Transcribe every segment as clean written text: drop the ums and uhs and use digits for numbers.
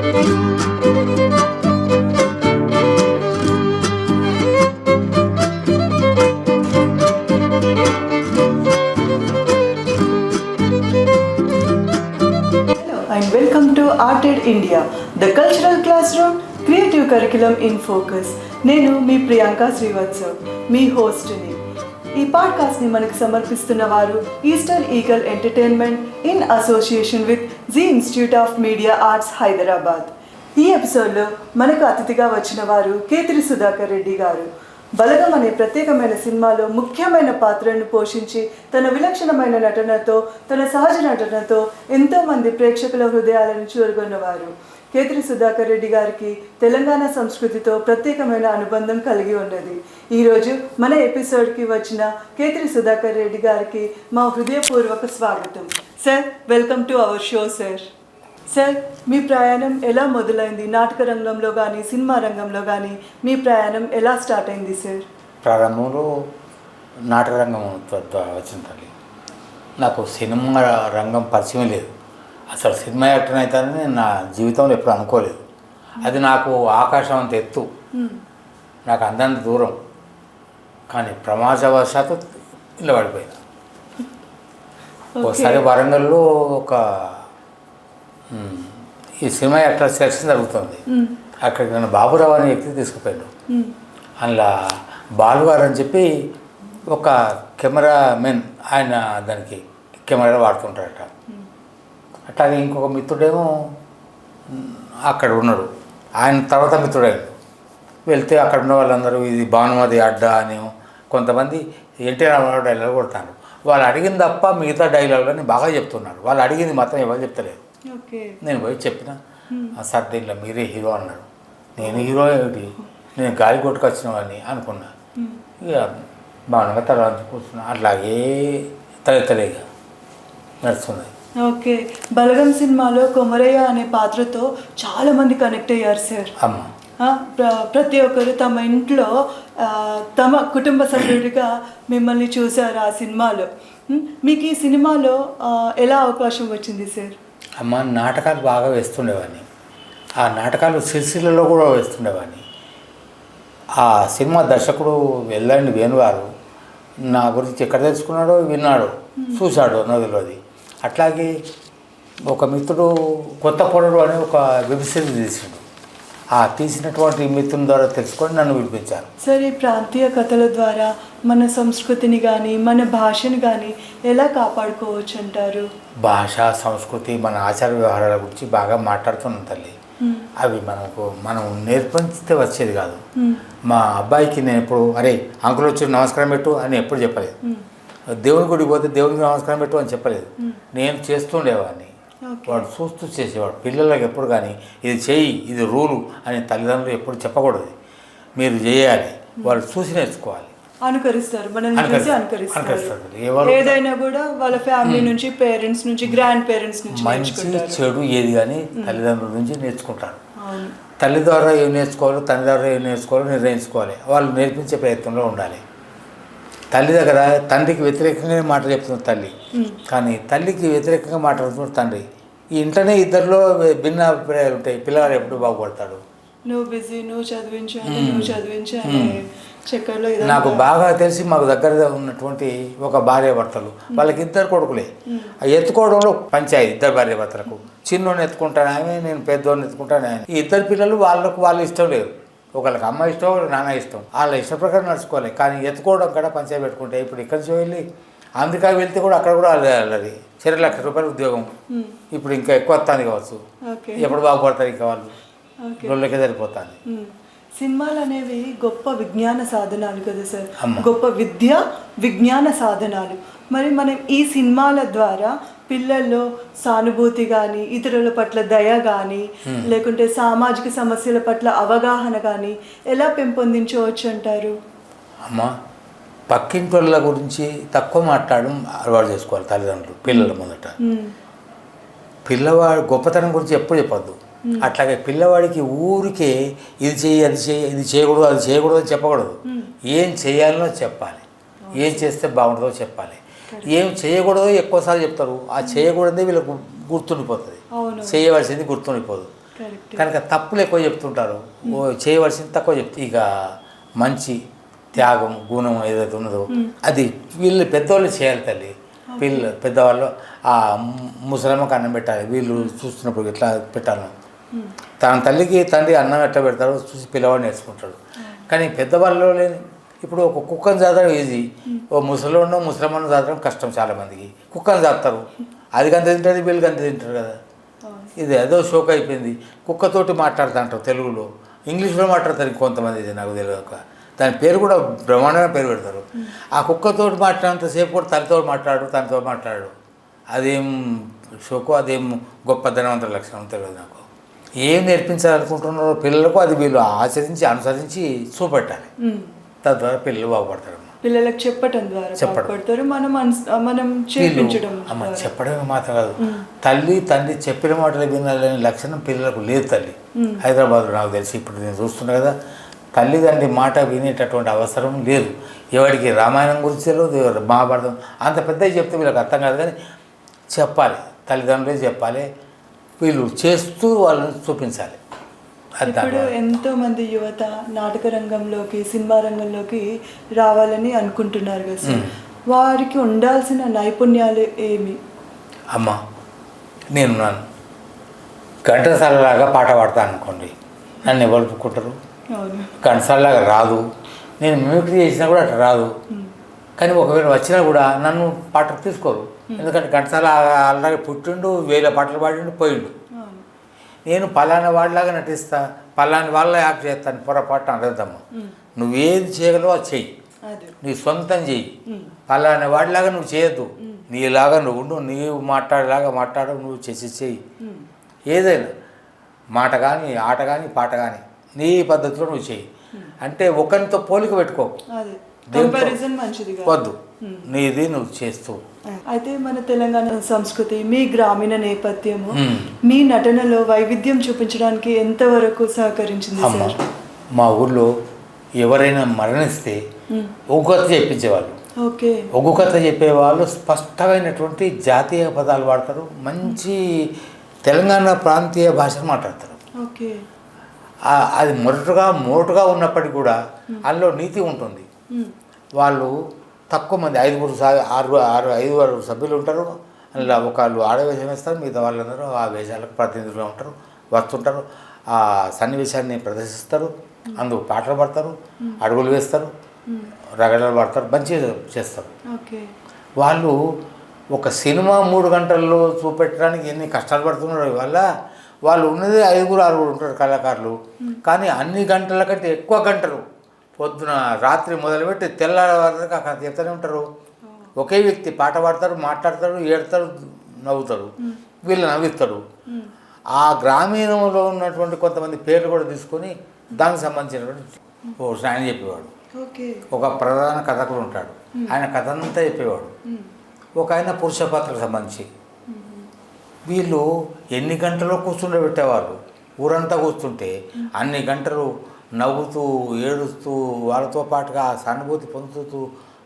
And welcome to Arted India, the cultural classroom, creative curriculum in focus. నేను మీ ప్రియాంక శ్రీవత్సవ్, మీ హోస్ట్ని. ఈ పాడ్కాస్ట్ని మనకు సమర్పిస్తున్న వారు Eastern Eagle Entertainment in association with Zee Institute of Media Arts Hyderabad. ఈ ఎపిసోడ్లో మనకు అతిథిగా వచ్చిన వారు కేతిరి సుధాకర్ రెడ్డి గారు. బలగం అనే ప్రత్యేకమైన సినిమాలో ముఖ్యమైన పాత్రను పోషించి తన విలక్షణమైన నటనతో, తన సహజ నటనతో ఎంతోమంది ప్రేక్షకుల హృదయాలను చూరగొన్నవారు. కేతిరి సుధాకర్ రెడ్డి గారికి తెలంగాణ సంస్కృతితో ప్రత్యేకమైన అనుబంధం కలిగి ఉన్నది. ఈరోజు మన ఎపిసోడ్కి వచ్చిన కేతిరి సుధాకర్ రెడ్డి గారికి మా హృదయపూర్వక స్వాగతం. Sir, welcome to our show sir. Sir, మీ ప్రయాణం ఎలా మొదలైంది? నాటక రంగంలో కానీ సినిమా రంగంలో కానీ మీ ప్రయాణం ఎలా స్టార్ట్ అయింది సార్? ప్రారంభంలో నాటక రంగం వచ్చిన తల్లి. నాకు సినిమా రంగం పరిచయం లేదు. అసలు సినిమా యాక్టర్ అవుతానని నేను నా జీవితంలో ఎప్పుడు అనుకోలేదు. అది నాకు ఆకాశం అంత ఎత్తు, నాకు అందంత దూరం. కానీ ప్రమాదవశాత్తు ఇలా పడిపోయినా. ఒకసారి వరంగల్లో ఒక ఈ సినిమా యాక్టర్ సెలక్షన్ జరుగుతుంది. అక్కడికి నన్ను బాబురావు అనే వ్యక్తి తీసుకుపోయాడు. అందులో బాలుగారు అని చెప్పి ఒక కెమెరా మెన్, ఆయన దానికి కెమెరా వాడుతుంటారట. అట్లాగే ఇంకొక మిత్రుడేమో అక్కడ ఉన్నాడు. ఆయన తర్వాత మిత్రుడైన వెళ్తే అక్కడ ఉన్న వాళ్ళందరూ ఇది భానుమతి అడ్డా అని కొంతమంది ఎన్టీఆర్ రామారావు డైలాగ్ కొడతారు. వాళ్ళు అడిగింది తప్ప మిగతా డైలాగులని బాగా చెప్తున్నారు. వాళ్ళు అడిగింది మాత్రం ఎవరు చెప్తలేదు. నేను పోయి చెప్పిన, సార్ దీంట్లో మీరే హీరో అన్నాడు. నేను హీరో ఏమిటి, నేను గాలి కొట్టుకొచ్చిన వాడిని అనుకున్నా. ఇక బాగా తర్వాత కూర్చున్నా. అట్లాగే తలెత్తలేక నడుస్తున్నాయి. ఓకే, బలగం సినిమాలో కొమరయ్య అనే పాత్రతో చాలామంది కనెక్ట్ అయ్యారు సార్. అమ్మ, ప్రతి ఒక్కరు తమ ఇంట్లో తమ కుటుంబ సభ్యుడిగా మిమ్మల్ని చూశారు ఆ సినిమాలో. మీకు ఈ సినిమాలో ఎలా అవకాశం వచ్చింది సార్? అమ్మ, నాటకాలు బాగా వేస్తుండేవాడిని. ఆ నాటకాలు సిరిసిల్లలో కూడా వేస్తుండేవాడిని. ఆ సినిమా దర్శకుడు వెళ్ళండి వేణుగారు నా గురించి ఎక్కడ తెలుసుకున్నాడో, విన్నాడో, చూశాడో నదిలోది. అట్లాగే ఒక మిత్రుడు కొత్త పొడరు అని ఒక వెబ్ సిరీస్ తీసిండు. ఆ తీసినటువంటి మిత్రుని ద్వారా తెలుసుకొని నన్ను పిలిపించారు. సార్, ఈ ప్రాంతీయ కథల ద్వారా మన సంస్కృతిని కానీ మన భాషను కానీ ఎలా కాపాడుకోవచ్చు అంటారు? భాష, సంస్కృతి, మన ఆచార వ్యవహారాల గురించి బాగా మాట్లాడుతున్నాం తల్లి. అవి మనం నేర్పించితే వచ్చేది కాదు. మా అబ్బాయికి నేను ఎప్పుడు అరే అంకుల్ వచ్చి నమస్కారం పెట్టు అని ఎప్పుడు చెప్పలేదు. దేవుని గుడికి పోతే దేవునికి నమస్కారం పెట్టు అని చెప్పలేదు. నేను చేస్తుండేవాడిని, వాడు చూస్తూ చేసేవాడు. పిల్లలకు ఎప్పుడు కానీ ఇది చేయి, ఇది రూలు అని తల్లిదండ్రులు ఎప్పుడు చెప్పకూడదు. మీరు చేయాలి, వాళ్ళు చూసి నేర్చుకోవాలి. అనుకరిస్తారు, మనల్ని చూసి అనుకరిస్తారు. ఏదైనా కూడా వాళ్ళ ఫ్యామిలీ నుంచి, పేరెంట్స్ నుంచి, గ్రాండ్ పేరెంట్స్ నుంచి, మంచి చెడు ఏది కానీ తల్లిదండ్రుల నుంచి నేర్చుకుంటారు. తల్లి ద్వారా ఏం నేర్చుకోవాలో, తండ్రి ద్వారా ఏం నేర్చుకోవాలో నిర్ణయించుకోవాలి. వాళ్ళు నేర్పించే ప్రయత్నంలో ఉండాలి. తల్లి దగ్గర తండ్రికి వ్యతిరేకంగా మాట చెప్తున్న తల్లి, కానీ తల్లికి వ్యతిరేకంగా మాట్లాడుతున్న తండ్రి. ఈ ఇంటనే ఇద్దరిలో భిన్న అభిప్రాయాలు ఉంటాయి. పిల్లవాడు ఎప్పుడు బాగుపడతాడు. నువ్వు బిజీ, నువ్వు చదివించాలి చక్కర్లో. నాకు బాగా తెలిసి మాకు దగ్గర ఉన్నటువంటి ఒక భార్య భర్తలు, వాళ్ళకి ఇద్దరు కొడుకులే. ఎత్తుకోవడంలో పంచాయి ఇద్దరు భార్య భర్తలకు. చిన్నోని ఎత్తుకుంటాను ఆమె, నేను పెద్దోడిని ఎత్తుకుంటాను ఆయన. ఈ ఇద్దరు పిల్లలు వాళ్ళు ఇష్టం లేదు. ఒకళ్ళకి అమ్మ ఇష్టం, ఒకళ్ళకి నాన్న ఇష్టం. వాళ్ళ ఇష్ట ప్రకారం నడుచుకోవాలి. కానీ ఎత్తుకోవడం కూడా పంచాయి పెట్టుకుంటే ఇప్పుడు ఇక్కడి నుంచి వెళ్ళి అమెరికా వెళ్తే కూడా అక్కడ కూడా వాళ్ళది ₹1,00,000 ఉద్యోగం. ఇప్పుడు ఇంకా ఎక్కువ వస్తుంది కావచ్చు. ఎప్పుడు బాగుపడతారు ఇంకా వాళ్ళు, రోజులకే సరిపోతుంది. సినిమాలు అనేవి గొప్ప విజ్ఞాన సాధనాలు కదా సార్, గొప్ప విజ్ఞాన సాధనాలు. మరి మనం ఈ సినిమాల ద్వారా పిల్లల్లో సానుభూతి కానీ, ఇతరుల పట్ల దయ కానీ, లేకుంటే సామాజిక సమస్యల పట్ల అవగాహన కానీ ఎలా పెంపొందించవచ్చు అంటారు? అమ్మ, పక్కింటి వాళ్ళ గురించి తక్కువ మాట్లాడడం అలవాటు చేసుకోవాలి తల్లిదండ్రులు పిల్లల ముందట. పిల్లవాడు గొప్పతనం గురించి ఎప్పుడు చెప్పొద్దు. అట్లాగే పిల్లవాడికి ఊరికే ఇది చేయి, అది చేయి, ఇది చేయకూడదు, అది చేయకూడదు అని చెప్పకూడదు. ఏం చేయాలనో చెప్పాలి, ఏం చేస్తే బాగుంటుందో చెప్పాలి. ఏం చేయకూడదో ఎక్కువసార్లు చెప్తారు. ఆ చేయకూడదే వీళ్ళకు గుర్తుండిపోతుంది, చేయవలసింది గుర్తుండిపోదు. కరెక్ట్. కనుక తప్పులు ఎక్కువ చెప్తుంటారు, చేయవలసింది తక్కువ చెప్తే ఇక మంచి త్యాగం గుణం ఏదైతే ఉన్నదో అది వీళ్ళు పెద్దవాళ్ళు చేయాలి తల్లి. పెద్దవాళ్ళు ఆ ముసలమ్మకి అన్నం పెట్టాలి, వీళ్ళు చూస్తున్నప్పుడు ఎట్లా పెట్టాలి. తన తల్లికి తండ్రి అన్నం ఎట్లా పెడతారో చూసి పిల్లవాడు నేర్చుకుంటాడు. కానీ పెద్దవాళ్ళు లేని ఇప్పుడు ఒక కుక్కను చాదడం ఈజీ, ఓ ముసలోను ముసలమ్మను చాదడం కష్టం. చాలామందికి కుక్కను చాస్తారు, అది గంత తింటుంది వీళ్ళు గంత తింటారు కదా. ఇది ఏదో షోక్ అయిపోయింది. కుక్కతోటి మాట్లాడుతుంటారు తెలుగులో, ఇంగ్లీష్లో మాట్లాడతారు ఇంకొంతమంది, ఇది నాకు తెలియక. దాని పేరు కూడా బ్రహ్మాండమైన పేరు పెడతారు. ఆ కుక్కతో మాట్లాడినంతసేపు కూడా తనతో మాట్లాడు. అదేం షోకు, అదేం గొప్ప ధనవంతుల లక్షణం తెలియదు నాకు. ఏం నేర్పించాలనుకుంటున్నారో పిల్లలకు అది వీళ్ళు ఆచరించి అనుసరించి చూపెట్టాలి. తద్వారా పిల్లలు బాగుపడతారు. పిల్లలకు చెప్పడం ద్వారా బాగుపడతారు. మనం చేయించడం చెప్పడమే మాత్రం కాదు, తల్లి తండ్రి చెప్పిన మాటలు వినాలనే లక్షణం పిల్లలకు లేదు తల్లి. హైదరాబాద్లో నాకు తెలిసి ఇప్పుడు నేను చూస్తున్నా కదా, తల్లిదండ్రి మాట వినేటటువంటి అవసరం లేదు. ఎవరికి రామాయణం గురించి తెలియదు, మహాభారతం అంత పెద్దవి చెప్తే వీళ్ళకి అర్థం కాదు. కానీ చెప్పాలి, తల్లిదండ్రులే చెప్పాలి, వీళ్ళు చేస్తూ వాళ్ళని చూపించాలి. ఇప్పుడు ఎంతో మంది యువత నాటక రంగంలోకి సినిమా రంగంలోకి రావాలని అనుకుంటున్నారు కదా సార్, వారికి ఉండాల్సిన నైపుణ్యాలు ఏమి? అమ్మ నేను ఘంటసాలలాగా పాట పాడతాను అనుకోండి, నన్ను ఎవరు ఒప్పుకుంటారు? ఘంటసాలలాగా రాదు, నేను మిమిక్రీ చేసినా కూడా అట్లా రాదు. కానీ ఒకవేళ వచ్చినా కూడా నన్ను పాటకు తీసుకోరు. ఎందుకంటే ఘంటసాల అలాగే పుట్టిండు, 1000 పాటలు పాడిండు, పోయిండు. నేను పలానా వాడిలాగా నటిస్తా, పలాని వాళ్ళ యాక్ట్ చేస్తాను, పొరపాటు అనదమ్మా. నువ్వేది చేయగలవో అది చెయ్యి, నీ సొంతం చెయ్యి. పలానా వాడిలాగా నువ్వు చేయొద్దు, నీలాగా నువ్వు ఉండు, నీవు మాట్లాడేలాగా మాట్లాడు, నువ్వు చెయ్యి. ఏదైనా మాట కానీ ఆట కానీ పాట కానీ నీ పద్ధతిలో నువ్వు చెయ్యి. అంటే ఒకరితో పోలిక పెట్టుకో, వద్దు, నీది నువ్వు చేస్తూ. అయితే మన తెలంగాణ సంస్కృతి, మీ గ్రామీణ నేపథ్యము మీ నటనలో వైవిధ్యం చూపించడానికి ఎంతవరకు సహకరించింది సార్? మా ఊళ్ళో ఎవరైనా మరణిస్తే ఒగ్గు కథ చెప్పించేవాళ్ళు. ఒగ్గు కథ చెప్పేవాళ్ళు స్పష్టమైనటువంటి జాతీయ పదాలు వాడతారు, మంచి తెలంగాణ ప్రాంతీయ భాషను మాట్లాడతారు. అది మోటుగా ఉన్నప్పటికీ కూడా అందులో నీతి ఉంటుంది. వాళ్ళు తక్కువ మంది, 5 సభ్యులు ఉంటారు. అందులో ఒకళ్ళు ఆడవేషం వేస్తారు, మిగతా వాళ్ళందరూ ఆ వేషాలకు ప్రతినిధులుగా ఉంటారు, వస్తుంటారు, ఆ సన్నివేశాన్ని ప్రదర్శిస్తారు, అందుకు పాటలు పాడతారు, అడుగులు వేస్తారు, రగడలు పాడతారు, మంచిగా చేస్తారు. వాళ్ళు ఒక సినిమా 3 గంటల్లో చూపెట్టడానికి ఎన్ని కష్టాలు పడుతున్నారో వల్ల వాళ్ళు ఉన్నది 5-6 ఉంటారు కళాకారులు. కానీ అన్ని గంటల కంటే ఎక్కువ గంటలు పొద్దున రాత్రి మొదలుపెట్టి తెల్లారి వరకు అక్కడ చెప్తూనే ఉంటారు. ఒకే వ్యక్తి పాట పాడతారు, మాట్లాడతారు, ఏడతారు, నవ్వుతారు, వీళ్ళు నవ్విస్తారు. ఆ గ్రామీణంలో ఉన్నటువంటి కొంతమంది పేర్లు కూడా తీసుకొని దానికి సంబంధించినటువంటి ఆయన చెప్పేవాడు. ఒక ప్రధాన కథకుడు ఉంటాడు, ఆయన కథ అంతా చెప్పేవాడు. ఒక ఆయన పురుష పాత్రకు సంబంధించి వీళ్ళు ఎన్ని గంటలో కూర్చుండబెట్టేవాళ్ళు. ఊరంతా కూర్చుంటే అన్ని గంటలు నవ్వుతూ ఏడుస్తూ వాళ్ళతో పాటుగా సానుభూతి పొందుతూ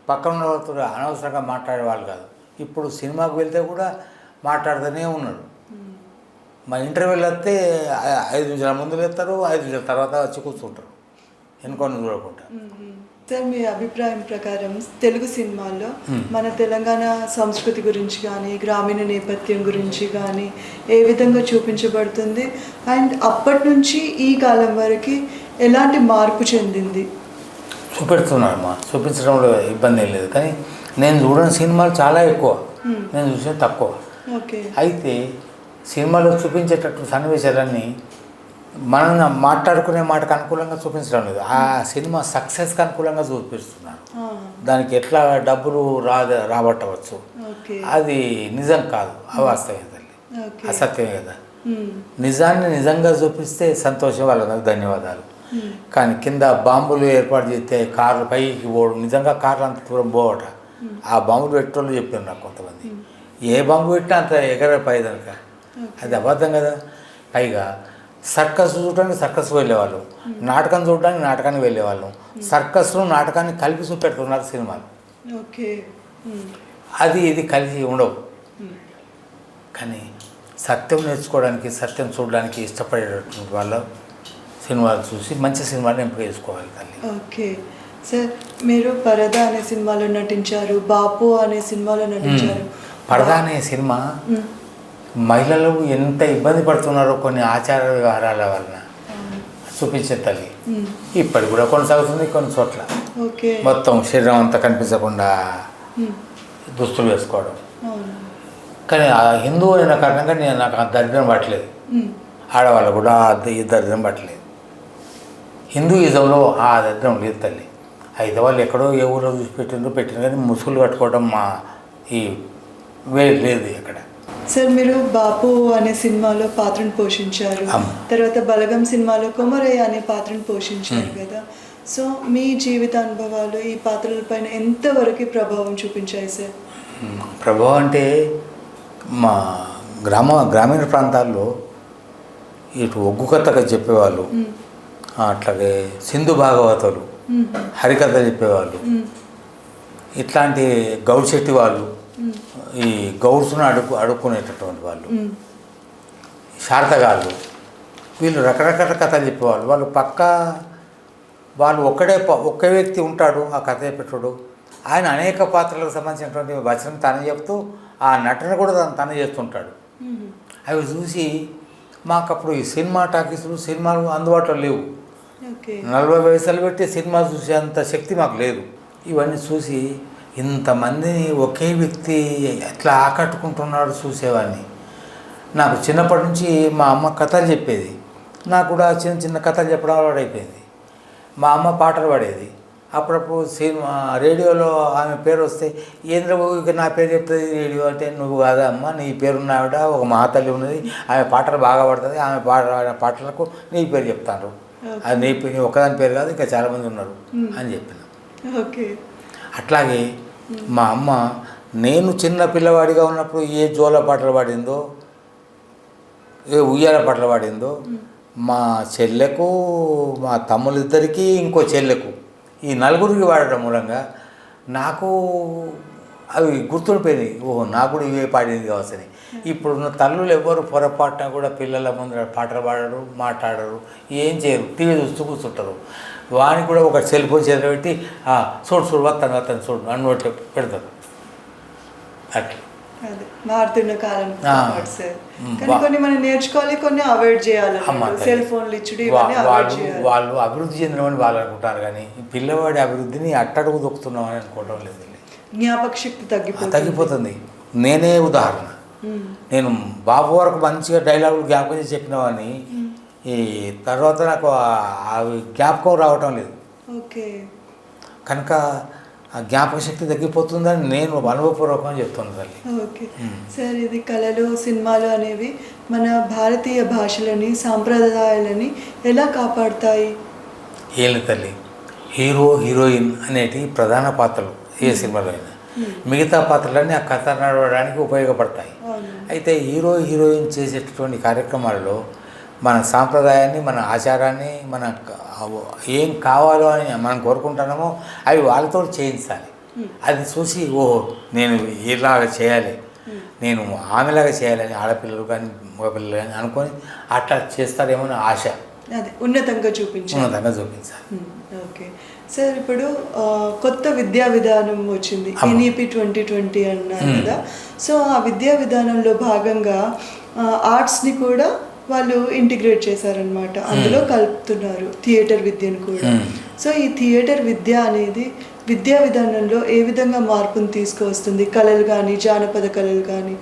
పక్కన ఉన్న వాళ్ళతో అనవసరంగా మాట్లాడేవాళ్ళు కాదు. ఇప్పుడు సినిమాకు వెళ్తే కూడా మాట్లాడుతూనే ఉన్నాడు. మా ఇంటర్వ్యూలు వస్తే 5 నిమిషాల ముందు వెళ్తారు, 5 నిమిషాల తర్వాత వచ్చి కూర్చుంటారు, ఎన్కొని చూడకుండా. సార్, మీ అభిప్రాయం ప్రకారం తెలుగు సినిమాల్లో మన తెలంగాణ సంస్కృతి గురించి కానీ గ్రామీణ నేపథ్యం గురించి కానీ ఏ విధంగా చూపించబడుతుంది? అండ్ అప్పటి నుంచి ఈ కాలం వరకు ఎలాంటి మార్పు చెందింది? చూపెడుతున్నారమ్మా, చూపించడంలో ఇబ్బంది ఏం లేదు. కానీ నేను చూడని సినిమాలు చాలా ఎక్కువ, నేను చూసిన తక్కువ. అయితే సినిమాలో చూపించేటట్టు సన్నివేశాలన్నీ మనం మాట్లాడుకునే మాటకు అనుకూలంగా చూపించడం లేదు, ఆ సినిమా సక్సెస్కి అనుకూలంగా చూపిస్తున్నారు. దానికి ఎట్లా డబ్బులు రాబట్టవచ్చు, అది నిజం కాదు, అవాస్తవమే తల్లి, అసత్యమే కదా. నిజాన్ని నిజంగా చూపిస్తే సంతోషం, వాళ్ళందరూ ధన్యవాదాలు. కానీ కింద బాంబులు ఏర్పాటు చేస్తే కార్లు పైకి పోవడం, నిజంగా కార్లు అంత దూరం పోవట, ఆ బాంబులు పెట్టేవాళ్ళు చెప్పారు నాకు కొంతమంది. ఏ బాంబు పెట్టినా అంత ఎగరపోయేదనక, అది అబద్ధం కదా. పైగా సర్కస్ చూడడానికి సర్కస్ వెళ్ళేవాళ్ళు, నాటకం చూడడానికి నాటకానికి వెళ్ళేవాళ్ళు. సర్కస్ను నాటకాన్ని కలిపి చూపెడుతున్నారు సినిమాలు. అది ఇది కలిసి ఉండవు. కానీ సత్యం నేర్చుకోవడానికి సత్యం చూడడానికి ఇష్టపడేటటువంటి వాళ్ళ సినిమాలు చూసి మంచి సినిమాని ఎంపిక చేసుకోవాలి తల్లి. ఓకే సార్, మీరు పరదా అనే సినిమాలో నటించారు, బాపు అనే సినిమాలో నటించారు. పరదా అనే సినిమా మహిళలు ఎంత ఇబ్బంది పడుతున్నారో కొన్ని ఆచార వ్యవహారాల వలన చూపించే తల్లి. ఇప్పటికి కూడా కొనసాగుతుంది కొన్ని చోట్ల. ఓకే. మొత్తం శరీరం అంతా కనిపించకుండా దుస్తులు వేసుకోవడం. కానీ ఆ హిందువు అయిన కారణంగా నాకు ఆ దరిద్రం పట్టలేదు. ఆడవాళ్ళు కూడా ఈ దరిద్రం పట్టలేదు. హిందూయిజంలో ఆ దరిద్రం లేదు తల్లి. అయితే వాళ్ళు ఎక్కడో ఏ ఊళ్ళో చూసి పెట్టిండ్రు కానీ ముసుగులు కట్టుకోవడం మా ఈ లేదు ఇక్కడ. సార్, మీరు బాపు అనే సినిమాలో పాత్రను పోషించారు, తర్వాత బలగం సినిమాలో కొమరయ్య అనే పాత్రను పోషించారు కదా. సో మీ జీవిత అనుభవాలు ఈ పాత్రలపైన ఎంతవరకు ప్రభావం చూపించాయి సార్? ప్రభావం అంటే మా గ్రామీణ ప్రాంతాల్లో ఇటు ఒగ్గు కథగా చెప్పేవాళ్ళు, అట్లాగే సింధు భాగవతాలు, హరికథ చెప్పేవాళ్ళు, ఇట్లాంటి గౌడ్ శెట్టి వాళ్ళు, ఈ గౌడ్స్ను అడుక్కునేటటువంటి వాళ్ళు, శారదగాళ్ళు, వీళ్ళు రకరకాల కథలు చెప్పేవాళ్ళు. వాళ్ళు ఒక్క వ్యక్తి ఉంటాడు ఆ కథ చెప్పేటోడు. ఆయన అనేక పాత్రలకు సంబంధించినటువంటి వచనం తను చెప్తూ ఆ నటన కూడా తను చేస్తుంటాడు. అవి చూసి మాకు అప్పుడు ఈ సినిమాలు అందుబాటులో లేవు. 40 పైసలు పెట్టి సినిమా చూసే అంత శక్తి మాకు లేదు. ఇవన్నీ చూసి ఇంతమందిని ఒకే వ్యక్తి ఎట్లా ఆకట్టుకుంటున్నాడు చూసేవాడిని. నాకు చిన్నప్పటి నుంచి మా అమ్మ కథలు చెప్పేది, నాకు కూడా చిన్న చిన్న కథలు చెప్పడం అలవాటు అయిపోయింది. మా అమ్మ పాటలు పాడేది. అప్పుడప్పుడు సినిమా రేడియోలో ఆమె పేరు వస్తే ఏంద్రబాబుకి నా పేరు చెప్తుంది రేడియో అంటే, నువ్వు కాదా అమ్మ, నీ పేరున్న ఆవిడ ఒక మహాతల్లి ఉన్నది, ఆమె పాటలు బాగా పడుతుంది, ఆమె పాటలకు నీ పేరు చెప్తారు, అది నీ పేరు ఒక్కదాని పేరు కాదు, ఇంకా చాలామంది ఉన్నారు అని చెప్పిన. ఓకే. అట్లాగే మా అమ్మ నేను చిన్న పిల్లవాడిగా ఉన్నప్పుడు ఏ జోల పాటలు పాడిందో, ఏ ఉయ్యాల పాటలు పాడిందో, మా చెల్లెకు, మా తమ్ముళ్ళిద్దరికీ, ఇంకో చెల్లెకు, ఈ నలుగురికి వాడటం మూలంగా నాకు అవి గుర్తుండిపోయినాయి. ఓహో, నాకు కూడా ఇవే పాడింది కావచ్చని. ఇప్పుడున్న తల్లులు ఎవరు పొరపాటున కూడా పిల్లల ముందు పాటలు పాడరు, మాట్లాడరు, ఏం చేయరు, టీవీ చూస్తూ కూర్చుంటారు. వానికి కూడా ఒక సెల్ ఫోన్ చేతిలో పెట్టి చూడు వస్తాను చూడు అన్నట్టు పెడతారు. అట్లా మారుతున్న కాలం కొన్ని మనం నేర్చుకోవాలి, కొన్ని అవాయిడ్ చేయాలి. సెల్ ఫోన్లు ఇచ్చుడు వాళ్ళు అభివృద్ధి చెందినమని వాళ్ళు అనుకుంటారు, కానీ పిల్లవాడి అభివృద్ధిని అట్టడుగు దొక్కుతున్నామని అనుకోవడం లేదు. జ్ఞాపక శక్తి తగ్గిపోతుంది. నేనే ఉదాహరణ. నేను బాబు వరకు మంచిగా డైలాగులు జ్ఞాపకం చేసి చెప్పినవని ఈ తర్వాత నాకు అవి జ్ఞాపకం రావటం లేదు. ఓకే. కనుక ఆ జ్ఞాపక శక్తి తగ్గిపోతుందని నేను అనుభవపూర్వకంగా చెప్తున్నాను తల్లి. ఓకే సార్, ఇది కళలు, సినిమాలు అనేవి మన భారతీయ భాషలని, సాంప్రదాయాలని ఎలా కాపాడుతాయి? ఏం తల్లి, హీరో హీరోయిన్ అనేటి ప్రధాన పాత్రలు ఏ సినిమాలో అయినా. మిగతా పాత్రలన్నీ ఆ కథ నడవడానికి ఉపయోగపడతాయి. అయితే హీరో హీరోయిన్ చేసేటటువంటి కార్యక్రమాల్లో మన సాంప్రదాయాన్ని, మన ఆచారాన్ని, మన ఏం కావాలో అని మనం కోరుకుంటున్నామో అవి వాళ్ళతో చేయించాలి. అది చూసి ఓహో నేను ఇలాగా చేయాలి, నేను ఆమెలాగా చేయాలని ఆడపిల్లలు కానీ మగపిల్లలు కానీ అనుకొని అట్లా చేస్తారేమో అని ఆశ. అదే ఉన్నతంగా చూపించాలి. ఓకే సార్, ఇప్పుడు కొత్త విద్యా విధానం వచ్చింది, ఎన్ఈపి 2020 అన్నారు కదా. సో ఆ విద్యా విధానంలో భాగంగా ఆర్ట్స్ని కూడా వాళ్ళు ఇంటిగ్రేట్ చేశారనమాట, అందులో కలుపుతున్నారు థియేటర్ విద్యను కూడా. సో ఈ థియేటర్ విద్య అనేది విద్యా విధానంలో ఏ విధంగా మార్పును తీసుకువస్తుంది? కళలు కానీ, జానపద కళలు కానీ,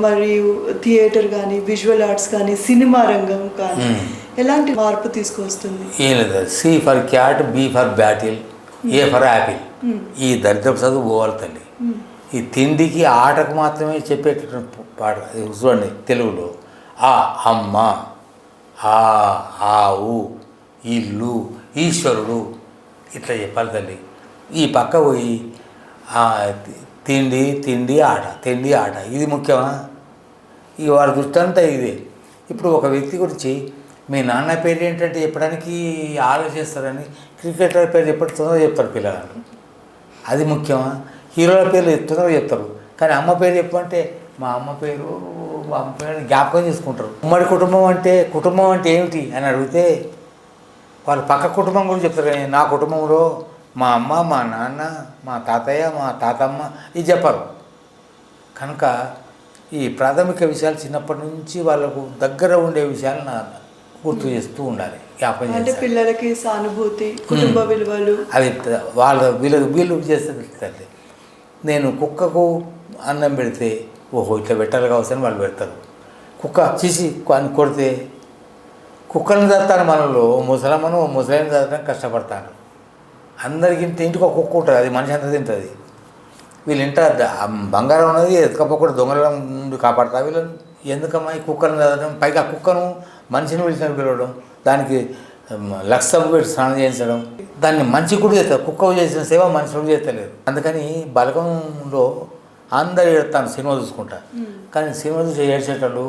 మరియు థియేటర్ కానీ, విజువల్ ఆర్ట్స్ కానీ, సినిమా రంగం కానీ ఎలాంటి మార్పు తీసుకువస్తుంది? ఏం లేదు, C for cat, B for battle, A for apple. ఈ దరిద్రపు చదువు పోవాలి తల్లి. ఈ తిండికి ఆటకు మాత్రమే చెప్పేటటువంటి పాట చూడండి తెలుగులో. ఆ అమ్మ, ఆ ఆవు, ఇల్లు, ఈశ్వరుడు ఇట్లా చెప్పాలి తల్లి. ఈ పక్క పోయి తిండి తిండి ఆట, తిండి ఆట, ఇది ముఖ్యమా? ఈ వారి దృష్టి అంతా ఇదే. ఇప్పుడు ఒక వ్యక్తి గురించి మీ నాన్న పేరు ఏంటంటే చెప్పడానికి ఆలోచిస్తారని క్రికెటర్ పేరు చెప్పడుతుందో చెప్తారు పిల్లలు. అది ముఖ్యమా? హీరోల పేర్లు తొందరగా చెప్తారు, కానీ అమ్మ పేరు చెప్పంటే మా అమ్మ పేరు జ్ఞాపకం చేసుకుంటారు. ఉమ్మడి కుటుంబం అంటే ఏమిటి అని అడిగితే వాళ్ళు పక్క కుటుంబం గురించి చెప్తారు. కానీ నా కుటుంబంలో మా అమ్మ, మా నాన్న, మా తాతయ్య, మా తాతమ్మ ఇది చెప్పరు. కనుక ఈ ప్రాథమిక విషయాలు చిన్నప్పటి నుంచి వాళ్ళకు దగ్గర ఉండే విషయాలు గుర్తు చేస్తూ ఉండాలి, జ్ఞాపకం అంటే చేయాలి. పిల్లలకి సానుభూతి, కుటుంబ విలువలు అది వీళ్ళు చేస్తే తెలుస్తుంది. నేను కుక్కకు అన్నం పెడితే ఓహో ఇట్లా పెట్టాలి కావచ్చని వాళ్ళు పెడతారు. కుక్క చీసి అని కొడితే కుక్కలను చదువుతాను. మనలో ముసలమ్మను ముసలాన్ని చదవడానికి కష్టపడతాను. అందరికి ఇంటికి ఒక కుక్క ఉంటుంది, అది మనిషి అంతా తింటుంది. వీళ్ళు ఇంట బంగారం ఉన్నది ఎత్తుకపోకుండా దొంగల నుండి కాపాడుతారు వీళ్ళని. ఎందుకమ్మా ఈ కుక్కలను చదవడం, పైగా కుక్కను మనిషిని పిలిచినట్టు పిలవడం, దానికి లక్షలు పెట్టి స్నానం చేయించడం, దాన్ని మంచి కూడా చేస్తారు. కుక్క చేసిన సేవ మనుషులకు చేస్తలేదు. అందుకని బలగంలో అందరు ఏడుతాను సినిమా చూసుకుంటా. కానీ సినిమా చూసి ఏడ్చేటప్పుడు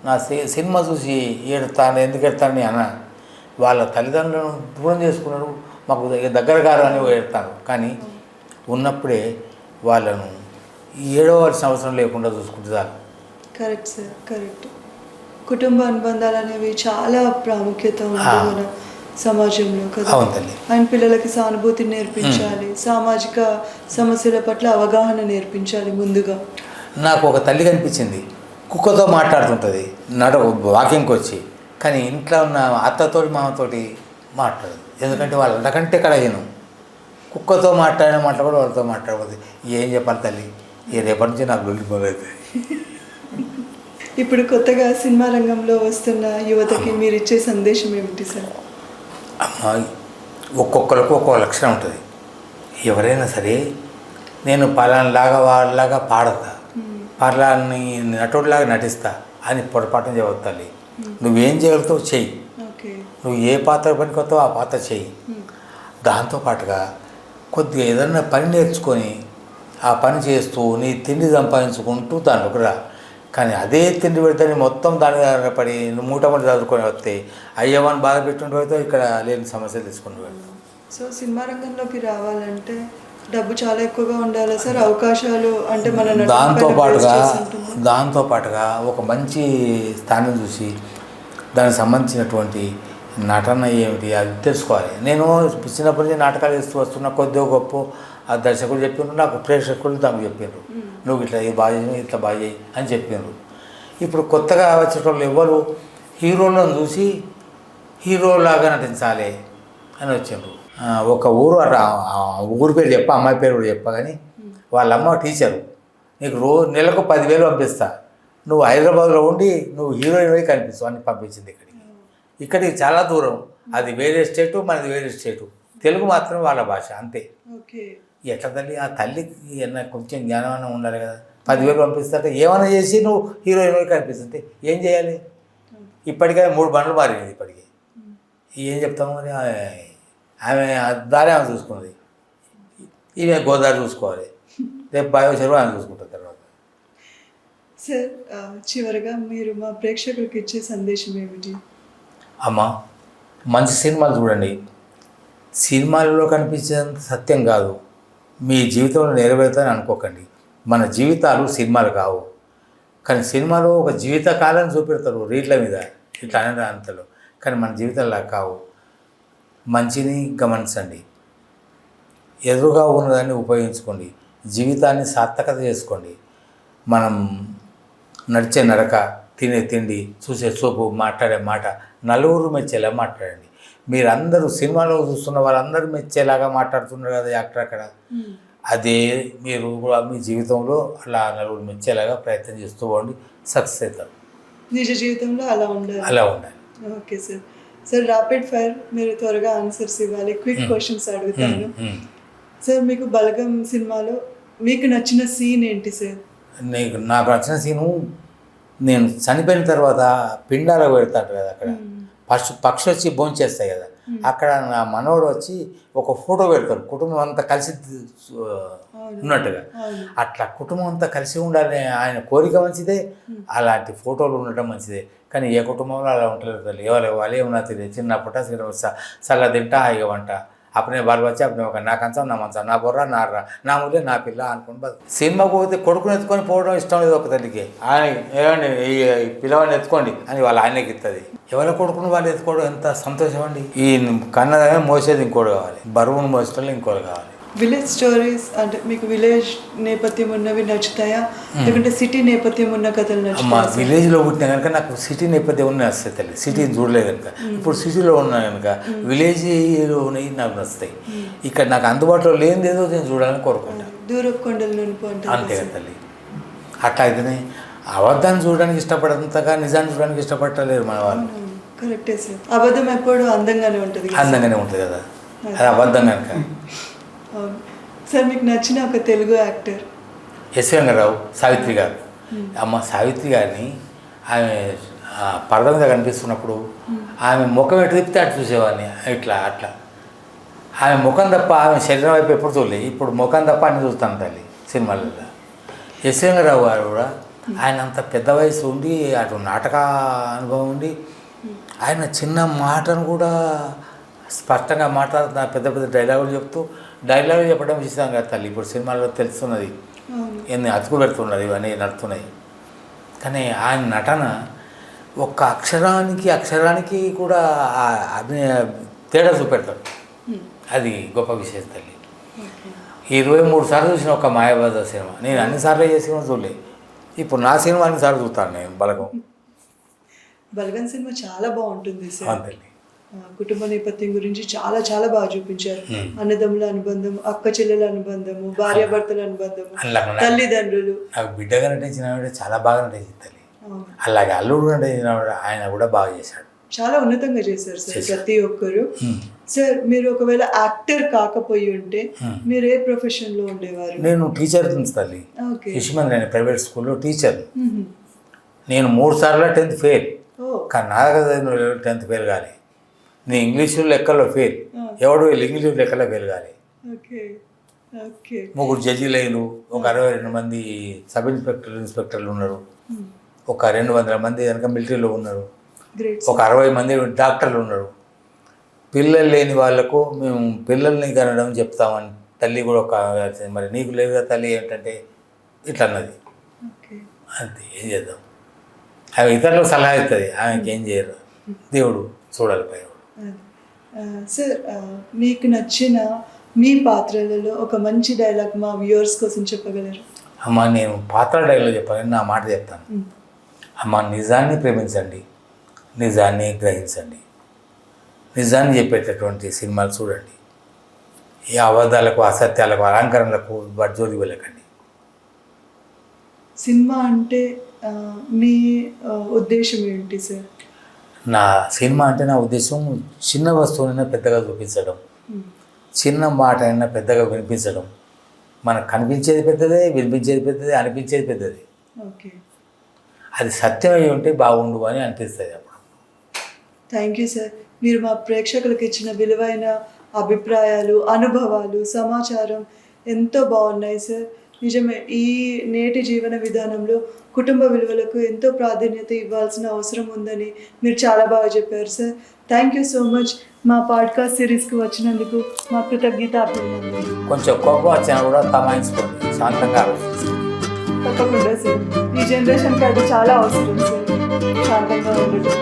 నా సినిమా చూసి ఏడుతాను, ఎందుకు ఏడుతాను అన్న వాళ్ళ తల్లిదండ్రులను దూరం చేసుకున్నారు, మాకు దగ్గర కారు అని ఏడుతాను. కానీ ఉన్నప్పుడే వాళ్ళను ఏడవలసిన అవసరం లేకుండా చూసుకుంటారు. Correct sir, correct. కుటుంబ అనుబంధాలు అనేవి చాలా ప్రాముఖ్యత ఉంది మన సమాజంలో కదా. అవును తల్లి. అండ్ పిల్లలకి సానుభూతిని నేర్పించాలి, సామాజిక సమస్యల పట్ల అవగాహన నేర్పించాలి ముందుగా. నాకు ఒక తల్లి కనిపించింది, కుక్కతో మాట్లాడుతుంటుంది వాకింగ్కి వచ్చి. కానీ ఇంట్లో ఉన్న అత్తతోటి మామతోటి మాట్లాడదు. ఎందుకంటే వాళ్ళు అంతకంటే కడగను. కుక్కతో మాట్లాడిన మాట కూడా వాళ్ళతో మాట్లాడబోతుంది. ఏం చెప్పాలి తల్లి, రేపటి నుంచి నాకు లొల్లి మొదలవుతుంది. ఇప్పుడు కొత్తగా సినిమా రంగంలో వస్తున్న యువతకి మీరు ఇచ్చే సందేశం ఏమిటి సార్? అమ్మాయి ఒక్కొక్కరికి ఒక్కొక్క లక్షణం ఉంటుంది. ఎవరైనా సరే నేను పలానాలాగా వాళ్ళలాగా పాడతా, పలాని నటుడిలాగా నటిస్తా అని పొరపాటున చెబుతాలి. నువ్వేం చేయగలుగుతావు చెయ్యి, నువ్వు ఏ పాత్ర పనికొస్తావో ఆ పాత్ర చెయ్యి. దాంతోపాటుగా కొద్దిగా ఏదన్నా పని నేర్చుకొని ఆ పని చేస్తూ నీ తిండి సంపాదించుకుంటూ దాంట్లోకి రా. కానీ అదే తిండి పెడితే మొత్తం దాని మీద పడి నువ్వు మూటమూట చదువుకొని వస్తే అయ్యవని బాధ పెట్టుకుంటూ పోతే ఇక్కడ లేని సమస్యలు తీసుకుంటూ వెళ్తాం. సో సినిమా రంగంలోకి రావాలంటే డబ్బు చాలా ఎక్కువగా ఉండాలి సార్, అవకాశాలు అంటే మన దాంతోపాటుగా ఒక మంచి స్థానం చూసి దానికి సంబంధించినటువంటి నటన ఏమిటి అది తెలుసుకోవాలి. నేను చిన్నప్పటి నుంచి నాటకాలు వేస్తూ వస్తున్న కొద్దిగా గొప్ప ఆ దర్శకులు చెప్పిండ్రు, నాకు ప్రేక్షకులు తమకు చెప్పిండ్రు, నువ్వు ఇట్లా బాగా చేయి, ఇట్లా బాగా చేయి అని చెప్పిండ్రు. ఇప్పుడు కొత్తగా వచ్చేటోళ్ళు ఎవ్వరు హీరోలను చూసి హీరోలాగా నటించాలి అని వచ్చిండ్రు. ఒక ఊరు ఊరి పేరు చెప్ప, అమ్మాయి పేరు కూడా చెప్ప. కానీ వాళ్ళమ్మ టీచరు, నీకు నెలకు 10,000 పంపిస్తా, నువ్వు హైదరాబాద్లో ఉండి నువ్వు హీరోయిన్ అయి కనిపిస్తావు అని పంపించింది. ఇక్కడికి చాలా దూరం, అది వేరే స్టేటు, మనది వేరే స్టేటు. తెలుగు మాత్రం వాళ్ళ భాష అంతే. ఎట్లా తల్లి, ఆ తల్లికి కొంచెం జ్ఞానం ఉండాలి కదా. 10,000 పంపిస్తే ఏమైనా చేసి నువ్వు హీరోయిన్ కనిపిస్తుంటే ఏం చేయాలి? ఇప్పటికే 3 బండ్లు మారినది. ఇప్పటికీ ఏం చెప్తాము మరి? ఆమె దారి ఆమె చూసుకున్నది, ఈమె గోదావరి చూసుకోవాలి, రేపు బాయో చెరువు ఆమె చూసుకుంటారు తర్వాత. సార్ చివరిగా మీరు మా ప్రేక్షకులకు ఇచ్చే సందేశం ఏమిటి? అమ్మ, మంచి సినిమాలు చూడండి. సినిమాలలో కనిపించేంత సత్యం కాదు, మీ జీవితంలో నెరవేరుతాయని అనుకోకండి. మన జీవితాలు సినిమాలు కావు. కానీ సినిమాలో ఒక జీవితకాలం చూపెడతారు రీట్ల మీద, ఇట్లా అనే అంతలో. కానీ మన జీవితాల్లో కావు. మంచిని గమనించండి, ఎదురుగా ఉన్నదాన్ని ఉపయోగించుకోండి, జీవితాన్ని సార్థకత చేసుకోండి. మనం నడిచే నడక, తినే తిండి, చూసే చూపు, మాట్లాడే మాట నలుగురు మెచ్చేలా మాట్లాడండి. మీరందరూ సినిమాలో చూస్తున్న వాళ్ళందరూ మెచ్చేలాగా మాట్లాడుతున్నారు కదా యాక్టర్ అక్కడ, అదే మీరు కూడా మీ జీవితంలో అలా నలుగురు మెచ్చేలాగా ప్రయత్నం చేస్తూ పోండి, సక్సెస్ అవుతారు. నిజ జీవితంలో అలా ఉండాలి. Okay sir. Sir rapid fire, మీరు త్వరగా ఆన్సర్స్ ఇవ్వాలి. క్విక్ క్వశ్చన్స్ అడుగుతాను సార్. మీకు బలగం సినిమాలో మీకు నచ్చిన సీన్ ఏంటి సార్? నాకు నచ్చిన సీను, నేను చనిపోయిన తర్వాత పిండాలకు పెడతాడు కదా, అక్కడ పక్షి వచ్చి భోంచేస్తాయి కదా, అక్కడ నా మనోడు వచ్చి ఒక ఫోటో పెడతాడు, కుటుంబం అంతా కలిసి ఉన్నట్టుగా. అట్లా కుటుంబం అంతా కలిసి ఉండాలని ఆయన కోరిక మంచిదే, అలాంటి ఫోటోలు ఉండటం మంచిదే. కానీ ఏ కుటుంబంలో అలా ఉండలేదు తల్లి. ఎవరు వాళ్ళు ఏమన్నా తెలియదు, చిన్నప్పట చల్ల తింటా హాయిగా వంట అప్పుడే బాలు వచ్చి అప్పుడే ఒక నా కంచం నా మంచం నా బొర్ర నా ముల్లే నా పిల్ల అనుకుని సినిమాకు పోతే కొడుకుని ఎత్తుకొని పోవడం ఇష్టం లేదు ఒక తల్లికి. ఆయన ఏమండి ఈ పిల్లవాడిని ఎత్తుకోండి అని వాళ్ళ ఆయనకి ఇస్తుంది. ఎవరి కొడుకుని వాళ్ళు ఎత్తుకోవడం ఎంత సంతోషం అండి. ఈ కన్నదమే మోసేది ఇంకోటి కావాలి, బరువును మోసేటోళ్ళు ఇంకోటి కావాలి. విలేజ్ స్టోరీస్ అంటే మీకు విలేజ్ నేపథ్యం ఉన్నవి నచ్చుతాయా, లేకుంటే సిటీ నేపథ్యం ఉన్న కథలు మా నచ్చుతాయా? విలేజ్లో పుట్టిన కనుక నాకు సిటీ నేపథ్యం ఉన్న వస్తాయి తల్లి. సిటీని చూడలేదు కనుక. ఇప్పుడు సిటీలో ఉన్నా కనుక విలేజ్లో ఉన్నవి నాకు నచ్చుతాయి. ఇక్కడ నాకు అందుబాటులో లేనిది ఏదో నేను చూడాలని కోరుకుంటాను. దూరపు కొండల నుండి అంతే కదా తల్లి. అట్లా అయితేనే అబద్ధాన్ని చూడడానికి ఇష్టపడంతగా నిజాన్ని చూడడానికి ఇష్టపడలేరు మన వాళ్ళు. కరెక్టే సార్. అబద్ధం ఎప్పుడు అందంగానే ఉంటుంది కదా. అందంగానే ఉంటుంది కదా, అది అబద్ధం కనుక. అవును సార్. మీకు నచ్చిన ఒక తెలుగు యాక్టర్? ఎస్ రంగారావు, సావిత్రి గారు. అమ్మ సావిత్రి గారిని ఆమె పరద మీద కనిపిస్తున్నప్పుడు ఆమె ముఖం ఎటు తిప్పితే అటు చూసేవాడిని. ఇట్లా అట్లా ఆమె ముఖం తప్ప ఆమె శరీరం వైపు ఎప్పుడు చూడలేదు. ఇప్పుడు ముఖం తప్ప అన్ని చూస్తాను తల్లి సినిమాలలో. ఎస్ రంగారావు గారు కూడా ఆయన అంత పెద్ద వయసు ఉండి అటు నాటక అనుభవం ఉండి ఆయన చిన్న మాటను కూడా స్పష్టంగా మాట్లాడుతున్న పెద్ద పెద్ద డైలాగులు చెప్తూ డైలాగులు చెప్పడం ఇష్టం కదా తల్లి. ఇప్పుడు సినిమాల్లో తెలుస్తున్నది, ఎన్ని అతుకు పెడుతున్నది, ఇవన్నీ నడుతున్నాయి. కానీ ఆయన నటన ఒక్క అక్షరానికి కూడా అభినయ తేడా చూపెడతాడు. అది గొప్ప విషయం తల్లి. 23 సార్లు చూసిన ఒక మాయాబజార్ సినిమా నేను అన్నిసార్లు చేసి చూడలేదు. ఇప్పుడు నా సినిమా అన్నిసార్లు చూస్తాను నేను. బలగం సినిమా చాలా బాగుంటుంది సార్. అంతే. కుటుంబ నేపథ్యం గురించి చాలా చాలా బాగా చూపించారు. అన్నదమ్ముల అనుబంధం, అక్క చెల్లెల అనుబంధము, భార్యాభర్తల అనుబంధము, తల్లిదండ్రులు. నాకు బిడ్డగా నటించిన చాలా బాగా నటించింది తల్లి. అలాగే అల్లుడు నటించిన ఆయన కూడా బాగా చేశాడు. చాలా ఉన్నతంగా చేశారు సార్ ప్రతి ఒక్కరు. సార్ మీరు ఒకవేళ యాక్టర్ కాకపోయి ఉంటే మీరు ఏ ప్రొఫెషన్ లో ఉండేవారు? నేను టీచర్ తల్లి. శిశుమందిర్ అనే ప్రైవేట్ స్కూల్లో టీచర్. నేను 3 సార్లు 10th ఫెయిల్. కానీ నా దగ్గర 10th ఫెయిల్ కాలే. నేను ఇంగ్లీషు లెక్కల్లో ఫెయిల్. ఎవడు ఇంగ్లీషు లెక్కలో ఫెయిల్ కాలే. 3 జడ్జీలు, ఒక 62 మంది సబ్ ఇన్స్పెక్టర్లు ఉన్నారు, ఒక 200 మంది కనుక మిలిటరీలో ఉన్నారు, ఒక 60 మంది డాక్టర్లు ఉన్నారు. పిల్లలు లేని వాళ్ళకు మేము పిల్లల్ని కనడం చెప్తామని తల్లి కూడా ఒక మరి నీకు లేదు తల్లి ఏంటంటే ఇట్లా అన్నది. అంతే, ఏం చేద్దాం. ఆమె ఇతరులకు సలహా ఇస్తుంది, ఆమెకి ఏం చేయరు. దేవుడు చూడాలి పై. సార్ మీకు నచ్చిన మీ పాత్రలలో ఒక మంచి డైలాగ్ మా వ్యూవర్స్ కోసం చెప్పగలరు? అమ్మ నేను పాత్ర డైలాగ్ చెప్పాలని నా మాట చెప్తాను. అమ్మ నిజాన్ని ప్రేమించండి, నిజాన్ని గ్రహించండి, నిజాన్ని చెప్పేటటువంటి సినిమాలు చూడండి. ఈ అబద్ధాలకు, అసత్యాలకు, అలంకరణలకు జోలికి వెళ్ళకండి. సినిమా అంటే మీ ఉద్దేశం ఏంటి సార్? నా సినిమా అంటే నా ఉద్దేశం చిన్న వస్తువునైనా పెద్దగా చూపించడం, చిన్న మాట అయినా పెద్దగా వినిపించడం. మనకు కనిపించేది పెద్దదే, వినిపించేది పెద్దదే, అనిపించేది పెద్దది. అది సత్యం అయి ఉంటే బాగుండు అని అనిపిస్తుంది అప్పుడు. Thank you sir. మీరు మా ప్రేక్షకులకు ఇచ్చిన విలువైన అభిప్రాయాలు, అనుభవాలు, సమాచారం ఎంతో బాగున్నాయి సార్. నిజమే, ఈ నేటి జీవన విధానంలో కుటుంబ విలువలకు ఎంతో ప్రాధాన్యత ఇవ్వాల్సిన అవసరం ఉందని మీరు చాలా బాగా చెప్పారు sir. Thank you so much. మా పాడ్కాస్ట్ సిరీస్కి వచ్చినందుకు మా కృతజ్ఞత అభినందనలు. కొంచెం కోపం వచ్చినా కూడా తమాయించుకోండి, శాంతంగా ఆలోచించండి. తప్పకుండా సార్, ఈ జనరేషన్కి అది చాలా అవసరం సార్, శాంతంగా ఉండటం.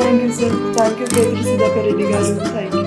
Thank you sir. Thank you Ketiri Sudhakar Reddy garu. Thank you.